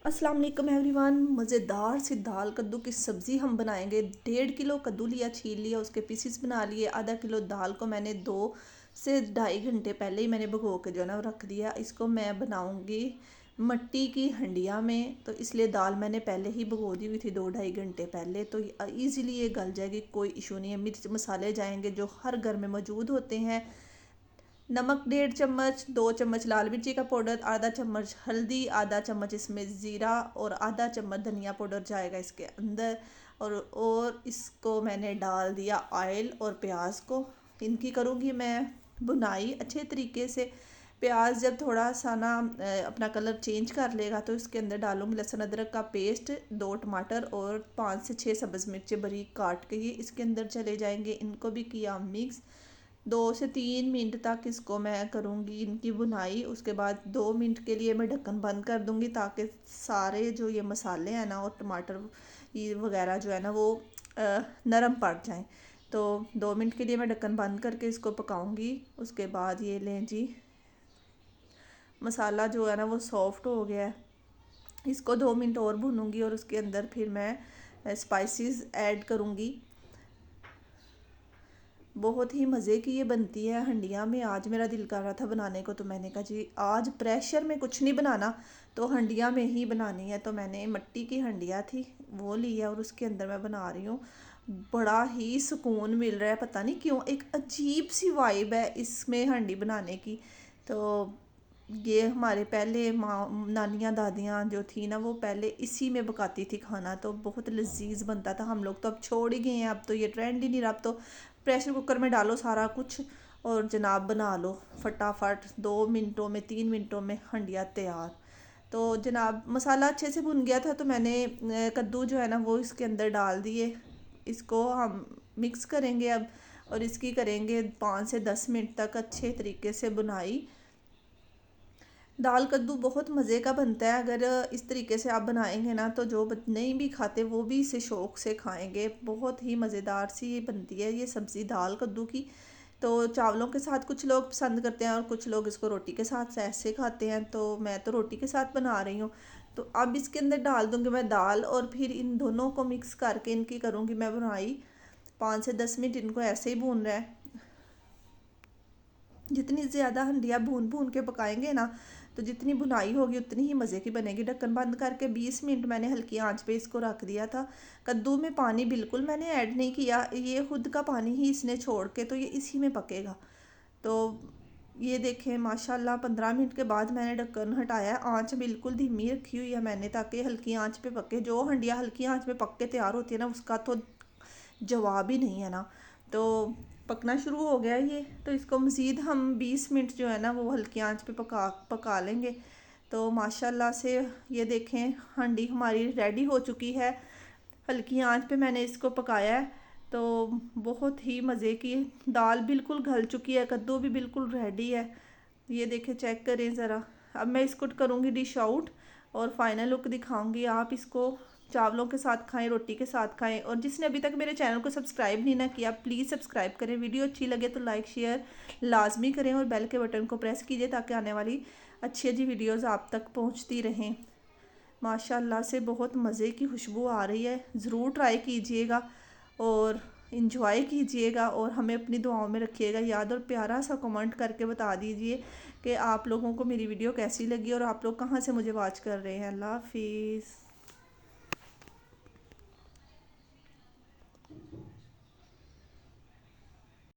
अस्सलाम वालेकुम एवरीवन। मज़ेदार सी दाल कद्दू की सब्ज़ी हम बनाएंगे। 1.5 किलो कद्दू लिया, छील लिया, उसके पीसीस बना लिए। आधा किलो दाल को मैंने 2 से ढाई घंटे पहले ही मैंने भिगो के जो है ना रख दिया। इसको मैं बनाऊंगी मट्टी की हंडिया में, तो इसलिए दाल मैंने पहले ही भिगो दी हुई थी 2-2.5 घंटे पहले, तो ईज़िली ये गल जाएगी, कोई इशू नहीं है। मिर्च मसाले जाएंगे जो हर घर में मौजूद होते हैं। नमक 1.5 चम्मच, 2 चम्मच लाल मिर्ची का पाउडर, आधा चम्मच हल्दी, आधा चम्मच इसमें ज़ीरा और आधा चम्मच धनिया पाउडर जाएगा इसके अंदर। और इसको मैंने डाल दिया ऑयल और प्याज को। इनकी करूँगी मैं भुनाई अच्छे तरीके से। प्याज जब थोड़ा सा ना अपना कलर चेंज कर लेगा तो इसके अंदर डालूंगी लहसुन अदरक का पेस्ट, 2 टमाटर और 5 से 6 सब्ज़ मिर्चें बारीक काट के ये इसके अंदर चले जाएंगे। इनको भी किया मिक्स। 2 से 3 मिनट तक इसको मैं करूँगी इनकी भुनाई। उसके बाद 2 मिनट के लिए मैं ढक्कन बंद कर दूँगी ताकि सारे जो ये मसाले हैं ना और टमाटर ये वगैरह जो है ना वो नरम पड़ जाएं। तो 2 मिनट के लिए मैं ढक्कन बंद करके इसको पकाऊंगी। उसके बाद ये लें जी, मसाला जो है ना वो सॉफ्ट हो गया है। इसको 2 मिनट और भूनूंगी और उसके अंदर फिर मैं स्पाइसेस ऐड करूँगी। बहुत ही मज़े की ये बनती है हंडिया में। आज मेरा दिल कर रहा था बनाने को, तो मैंने कहा जी आज प्रेशर में कुछ नहीं बनाना, तो हंडिया में ही बनानी है। तो मैंने मट्टी की हंडिया थी वो ली है और उसके अंदर मैं बना रही हूँ। बड़ा ही सुकून मिल रहा है, पता नहीं क्यों, एक अजीब सी वाइब है इसमें हंडी बनाने की। तो ये हमारे पहले माँ नानियाँ दादियाँ जो थी ना वो पहले इसी में पकाती थी खाना, तो बहुत लजीज बनता था। हम लोग तो अब छोड़ ही गए हैं, अब तो ये ट्रेंड ही नहीं रहा। अब तो प्रेशर कुकर में डालो सारा कुछ और जनाब बना लो फटाफट, 2 मिनटों में 3 मिनटों में हंडिया तैयार। तो जनाब मसाला अच्छे से भुन गया था, तो मैंने कद्दू जो है ना वो इसके अंदर डाल दिए। इसको हम मिक्स करेंगे अब और इसकी करेंगे 5 से 10 मिनट तक अच्छे तरीके से बुनाई। दाल कद्दू बहुत मज़े का बनता है। अगर इस तरीके से आप बनाएंगे ना तो जो नहीं भी खाते वो भी इसे शौक़ से खाएंगे। बहुत ही मज़ेदार सी ये बनती है ये सब्ज़ी दाल कद्दू की। तो चावलों के साथ कुछ लोग पसंद करते हैं और कुछ लोग इसको रोटी के साथ ऐसे खाते हैं, तो मैं तो रोटी के साथ बना रही हूँ। तो अब इसके अंदर डाल दूँगी मैं दाल और फिर इन दोनों को मिक्स करके इनकी करूँगी मैं बुनाई। 5 से 10 मिनट इनको ऐसे ही भून रहा है। जितनी ज़्यादा हंडिया भून भून के पकाएंगे ना तो जितनी भुनाई होगी उतनी ही मज़े की बनेगी। ढक्कन बंद करके 20 मिनट मैंने हल्की आंच पे इसको रख दिया था। कद्दू में पानी बिल्कुल मैंने ऐड नहीं किया, ये खुद का पानी ही इसने छोड़ के तो ये इसी में पकेगा। तो ये देखें माशाल्लाह 15 मिनट के बाद मैंने ढक्कन हटाया। आंच बिल्कुल धीमी रखी हुई है मैंने ताकि हल्की आंच पे पके। जो हंडिया हल्की आंच पे पक के तैयार होती है ना उसका तो जवाब ही नहीं है ना। तो पकना शुरू हो गया ये, तो इसको मज़ीद हम 20 मिनट जो है ना वो हल्की आंच पे पका पका लेंगे। तो माशाल्लाह से ये देखें हांडी हमारी रेडी हो चुकी है। हल्की आंच पे मैंने इसको पकाया है। तो बहुत ही मज़े की दाल बिल्कुल गल चुकी है, कद्दू भी बिल्कुल रेडी है। ये देखें चेक करें ज़रा। अब मैं इसको करूँगी डिश आउट और फाइनल लुक दिखाऊंगी। आप इसको चावलों के साथ खाएं, रोटी के साथ खाएं। और जिसने अभी तक मेरे चैनल को सब्सक्राइब नहीं ना किया प्लीज़ सब्सक्राइब करें। वीडियो अच्छी लगे तो लाइक शेयर लाजमी करें और बेल के बटन को प्रेस कीजिए ताकि आने वाली अच्छी अच्छी वीडियोज़ आप तक पहुँचती रहें। माशाल्लाह से बहुत मज़े की खुशबू आ रही है। ज़रूर ट्राई कीजिएगा और इंजॉय कीजिएगा और हमें अपनी दुआओं में रखिएगा याद। और प्यारा सा कमेंट करके बता दीजिए कि आप लोगों को मेरी वीडियो कैसी लगी और आप लोग कहाँ से मुझे वॉच कर रहे हैं। अल्लाह हाफिज़।